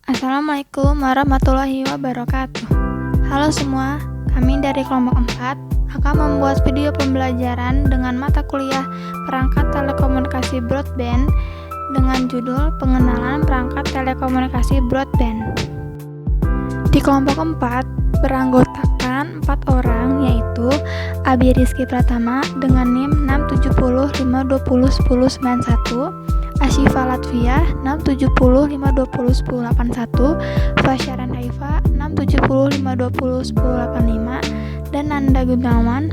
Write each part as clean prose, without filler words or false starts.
Assalamualaikum warahmatullahi wabarakatuh. Halo semua, kami dari kelompok 4 akan membuat video pembelajaran dengan mata kuliah perangkat telekomunikasi broadband dengan judul Pengenalan Perangkat Telekomunikasi Broadband. Di kelompok 4 beranggotakan 4 orang, yaitu Abi Rizky Pratama dengan NIM 670520101, Asyifa Latvia 67052011081, Fasyaran Haifa 67052011085, dan Nanda Gunawan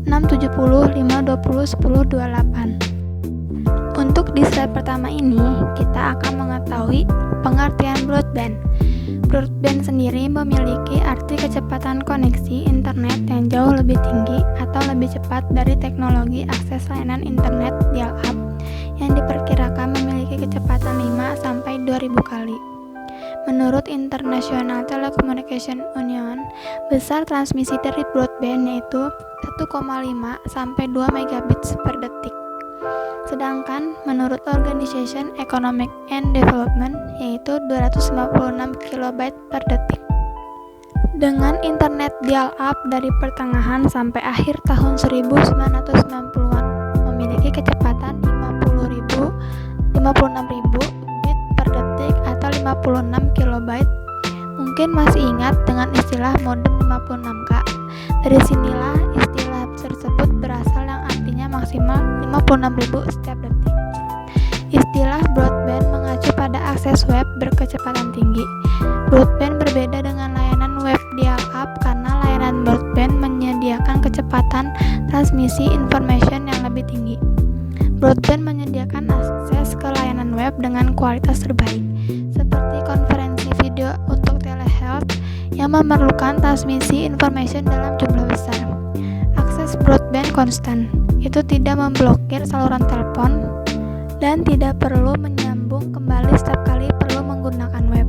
67052011028. Untuk di slide pertama ini, kita akan mengetahui pengertian broadband. Broadband sendiri memiliki arti kecepatan koneksi internet yang jauh lebih tinggi atau lebih cepat dari teknologi akses layanan internet dial-up yang diperkirakan memiliki kecepatan 5-2000 kali. Menurut International Telecommunication Union, besar transmisi dari broadband yaitu 1,5-2 megabits per detik. Sedangkan menurut Organization Economic and Development yaitu 256 kilobyte per detik. Dengan internet dial-up dari pertengahan sampai akhir tahun 1990-an memiliki kecepatan 56.000 bit per detik atau 56 kilobyte. Mungkin masih ingat dengan istilah modem 56K. Dari sinilah istilah tersebut berasal yang artinya maksimal 56.000 setiap detik. Istilah broadband mengacu pada akses web berkecepatan tinggi. Broadband berbeda dengan layanan web dial-up karena layanan broadband menyediakan kecepatan transmisi information yang lebih tinggi. Broadband menyediakan akses ke layanan web dengan kualitas terbaik, seperti konferensi video untuk telehealth yang memerlukan transmisi information dalam jumlah besar. Akses broadband konstan, itu tidak memblokir saluran telepon dan tidak perlu menyambung kembali setiap kali perlu menggunakan web.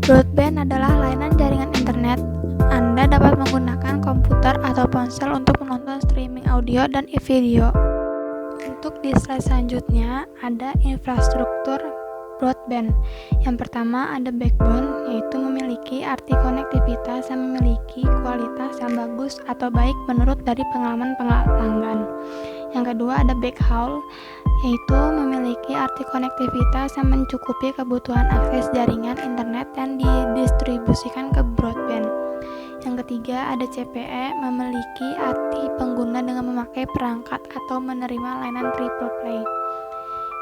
Broadband adalah layanan jaringan internet. Anda dapat menggunakan komputer atau ponsel untuk menonton streaming audio dan video. Untuk di slide selanjutnya ada infrastruktur broadband. Yang pertama ada backbone, yaitu memiliki arti konektivitas yang memiliki kualitas yang bagus atau baik menurut dari pengalaman pelanggan. Yang kedua ada backhaul, yaitu memiliki arti konektivitas yang mencukupi kebutuhan akses jaringan internet yang didistribusikan ke broadband. Yang ketiga ada CPE, memiliki arti pengguna dengan memakai perangkat atau menerima layanan triple play.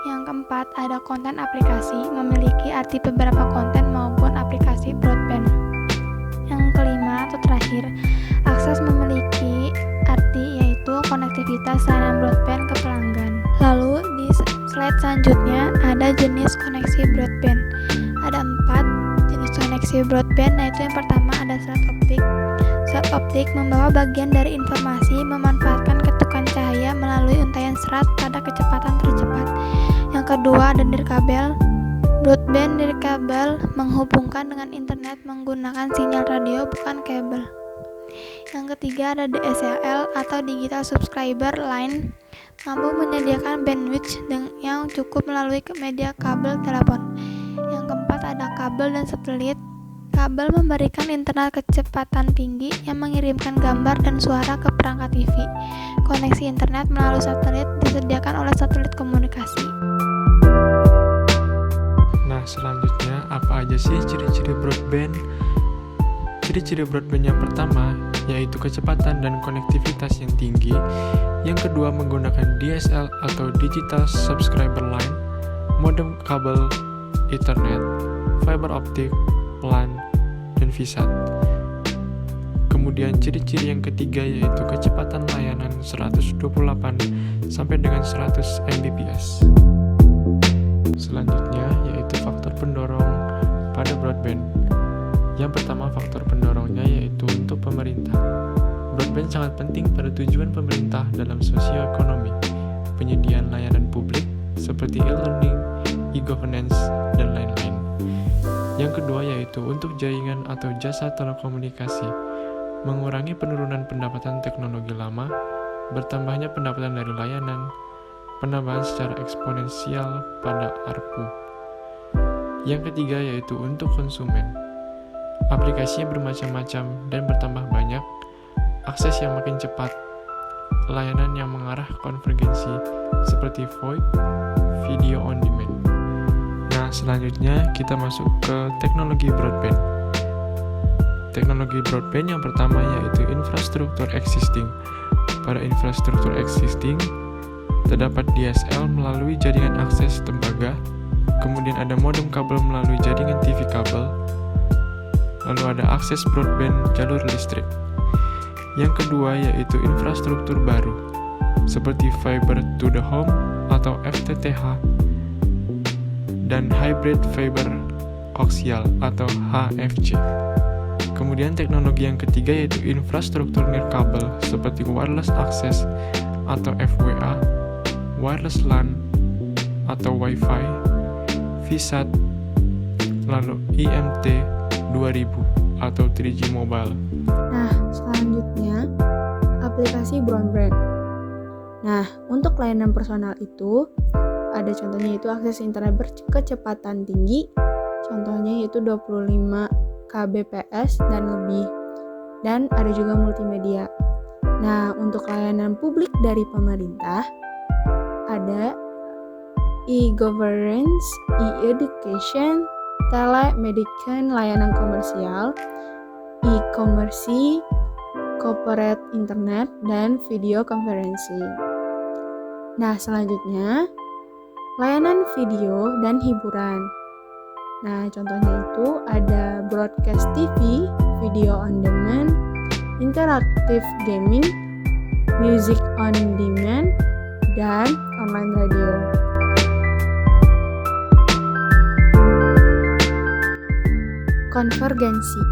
Yang keempat ada konten aplikasi, memiliki arti beberapa konten maupun aplikasi broadband. Yang kelima atau terakhir, akses memiliki arti yaitu konektivitas layanan broadband ke pelanggan. Lalu di slide selanjutnya ada jenis koneksi broadband. Ada 4 jenis koneksi broadband, yaitu yang pertama ada serat optik. Serat optik membawa bagian dari informasi memanfaatkan ketukan cahaya melalui untaian serat pada kecepatan tercepat. Yang kedua ada nirkabel. Broadband nirkabel menghubungkan dengan internet menggunakan sinyal radio bukan kabel. Yang ketiga ada DSL atau Digital Subscriber Line, mampu menyediakan bandwidth yang cukup melalui media kabel telepon. Yang keempat ada kabel dan satelit. Kabel memberikan internet kecepatan tinggi yang mengirimkan gambar dan suara ke perangkat TV. Koneksi internet melalui satelit disediakan oleh satelit komunikasi. Nah, selanjutnya apa aja sih ciri-ciri broadband? Ciri-ciri broadband yang pertama yaitu kecepatan dan konektivitas yang tinggi. Yang kedua menggunakan DSL atau Digital Subscriber Line, modem kabel Ethernet, fiber optik, LAN, dan VSAT. Kemudian ciri-ciri yang ketiga yaitu kecepatan layanan 128 sampai dengan 100 Mbps. Selanjutnya yaitu faktor pendorong pada broadband. Yang pertama faktor pendorongnya yaitu untuk pemerintah. Broadband sangat penting pada tujuan pemerintah dalam sosioekonomi, penyediaan layanan publik seperti e-learning, e-governance, dan lain-lain. Yang kedua yaitu untuk jaringan atau jasa telekomunikasi, mengurangi penurunan pendapatan teknologi lama, bertambahnya pendapatan dari layanan, penambahan secara eksponensial pada ARPU. Yang ketiga yaitu untuk konsumen. Aplikasinya bermacam-macam dan bertambah banyak, akses yang makin cepat, layanan yang mengarah konvergensi seperti VoIP, video on demand. Nah, selanjutnya kita masuk ke teknologi broadband. Teknologi broadband yang pertama yaitu infrastruktur existing. Pada infrastruktur existing, terdapat DSL melalui jaringan akses tembaga, kemudian ada modem kabel melalui jaringan TV kabel, lalu ada akses broadband jalur listrik. Yang kedua yaitu infrastruktur baru, seperti fiber to the home atau FTTH, dan hybrid fiber coaxial atau HFC. Kemudian teknologi yang ketiga yaitu infrastruktur nirkabel seperti wireless access atau FWA, wireless LAN atau Wi-Fi, VSAT, lalu IMT 2000 atau 3G mobile. Nah, selanjutnya aplikasi broadband. Nah, untuk layanan personal itu ada contohnya yaitu akses internet berkecepatan tinggi, contohnya yaitu 25 Kbps dan lebih, dan ada juga multimedia. Nah, untuk layanan publik dari pemerintah ada e-governance, e-education, telemedicine, layanan komersial, e-commerce, corporate internet, dan video konferensi. Nah, selanjutnya layanan video dan hiburan. Nah, contohnya itu ada broadcast TV, video on demand, interactive gaming, music on demand, dan online radio. Konvergensi.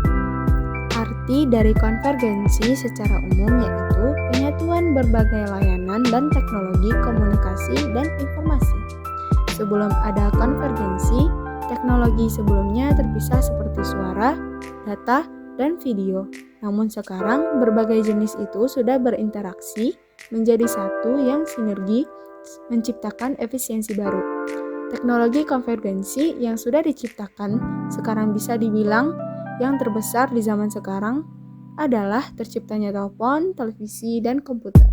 Arti dari konvergensi secara umum yaitu penyatuan berbagai layanan dan teknologi komunikasi dan informasi. Sebelum ada konvergensi, teknologi sebelumnya terpisah seperti suara, data, dan video. Namun sekarang berbagai jenis itu sudah berinteraksi menjadi satu yang sinergi menciptakan efisiensi baru. Teknologi konvergensi yang sudah diciptakan sekarang bisa dibilang yang terbesar di zaman sekarang adalah terciptanya telepon, televisi, dan komputer.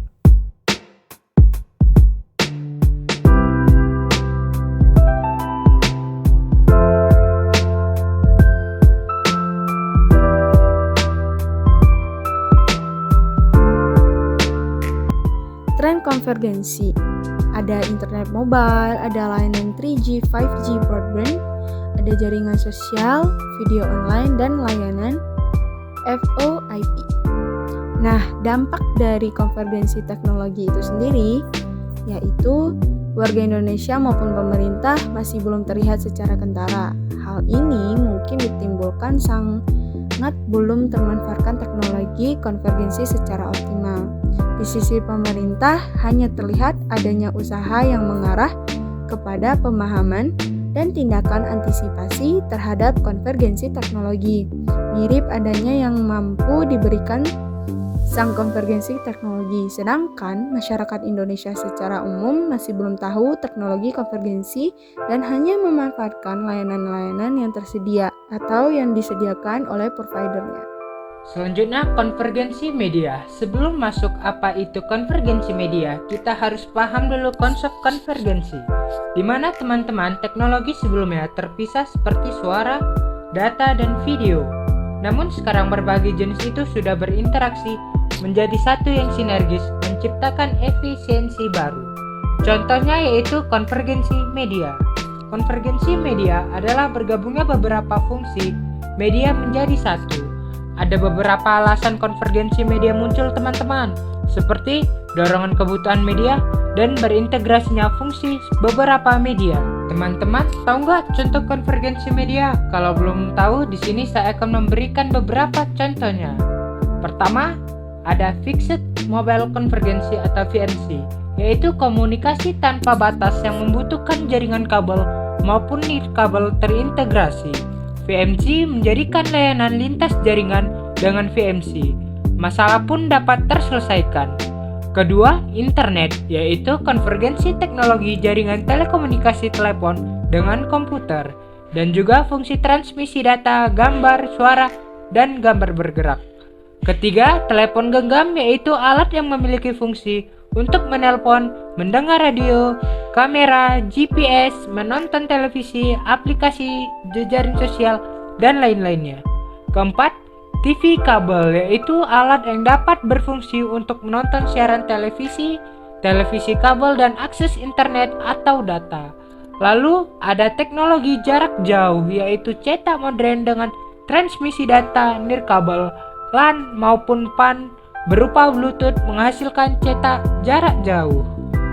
Tren konvergensi. Ada internet mobile, ada layanan 3G, 5G broadband, ada jaringan sosial, video online, dan layanan VoIP. Nah, dampak dari konvergensi teknologi itu sendiri yaitu warga Indonesia maupun pemerintah masih belum terlihat secara kentara. Hal ini mungkin ditimbulkan sangat belum termanfaatkan teknologi konvergensi secara optimal. Di sisi pemerintah hanya terlihat adanya usaha yang mengarah kepada pemahaman dan tindakan antisipasi terhadap konvergensi teknologi, mirip adanya yang mampu diberikan sang konvergensi teknologi. Sedangkan masyarakat Indonesia secara umum masih belum tahu teknologi konvergensi dan hanya memanfaatkan layanan-layanan yang tersedia atau yang disediakan oleh providernya. Selanjutnya, konvergensi media. Sebelum masuk apa itu konvergensi media, kita harus paham dulu konsep konvergensi, di mana teman-teman teknologi sebelumnya terpisah seperti suara, data, dan video. Namun sekarang berbagai jenis itu sudah berinteraksi menjadi satu yang sinergis menciptakan efisiensi baru. Contohnya yaitu konvergensi media. Konvergensi media adalah bergabungnya beberapa fungsi media menjadi satu. Ada beberapa alasan konvergensi media muncul teman-teman, seperti dorongan kebutuhan media dan berintegrasinya fungsi beberapa media. Teman-teman, tahu nggak contoh konvergensi media? Kalau belum tahu, di sini saya akan memberikan beberapa contohnya. Pertama, ada Fixed Mobile Convergency atau VMC, yaitu komunikasi tanpa batas yang membutuhkan jaringan kabel maupun nirkabel terintegrasi. VMC menjadikan layanan lintas jaringan dengan VMC. Masalah pun dapat terselesaikan. Kedua, internet, yaitu konvergensi teknologi jaringan telekomunikasi telepon dengan komputer. dan juga fungsi transmisi data, gambar, suara, dan gambar bergerak. Ketiga, telepon genggam yaitu alat yang memiliki fungsi untuk menelpon, mendengar radio, kamera, GPS, menonton televisi, aplikasi jejaring sosial, dan lain-lainnya. Keempat, TV kabel yaitu alat yang dapat berfungsi untuk menonton siaran televisi, televisi kabel, dan akses internet atau data. Lalu ada teknologi jarak jauh yaitu cetak modern dengan transmisi data nirkabel, LAN maupun PAN berupa Bluetooth menghasilkan cetak jarak jauh.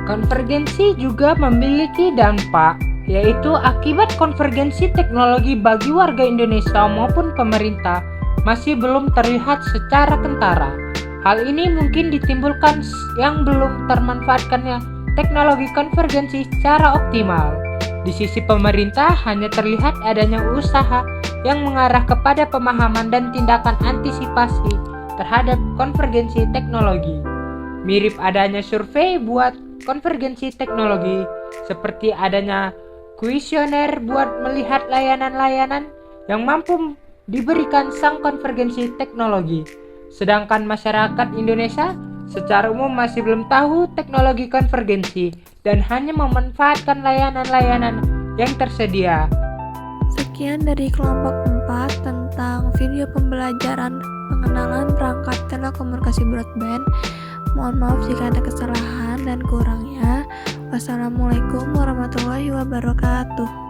Konvergensi juga memiliki dampak, yaitu akibat konvergensi teknologi bagi warga Indonesia maupun pemerintah masih belum terlihat secara kentara. Hal ini mungkin ditimbulkan yang belum termanfaatkannya teknologi konvergensi secara optimal. Di sisi pemerintah hanya terlihat adanya usaha yang mengarah kepada pemahaman dan tindakan antisipasi terhadap konvergensi teknologi. Mirip adanya survei buat konvergensi teknologi, seperti adanya kuesioner buat melihat layanan-layanan yang mampu diberikan sang konvergensi teknologi. Sedangkan masyarakat Indonesia secara umum masih belum tahu teknologi konvergensi dan hanya memanfaatkan layanan-layanan yang tersedia. Sekian dari kelompok 4 tentang video pembelajaran pengenalan perangkat telekomunikasi broadband. Mohon maaf jika ada kesalahan dan kurangnya. Wassalamualaikum warahmatullahi wabarakatuh.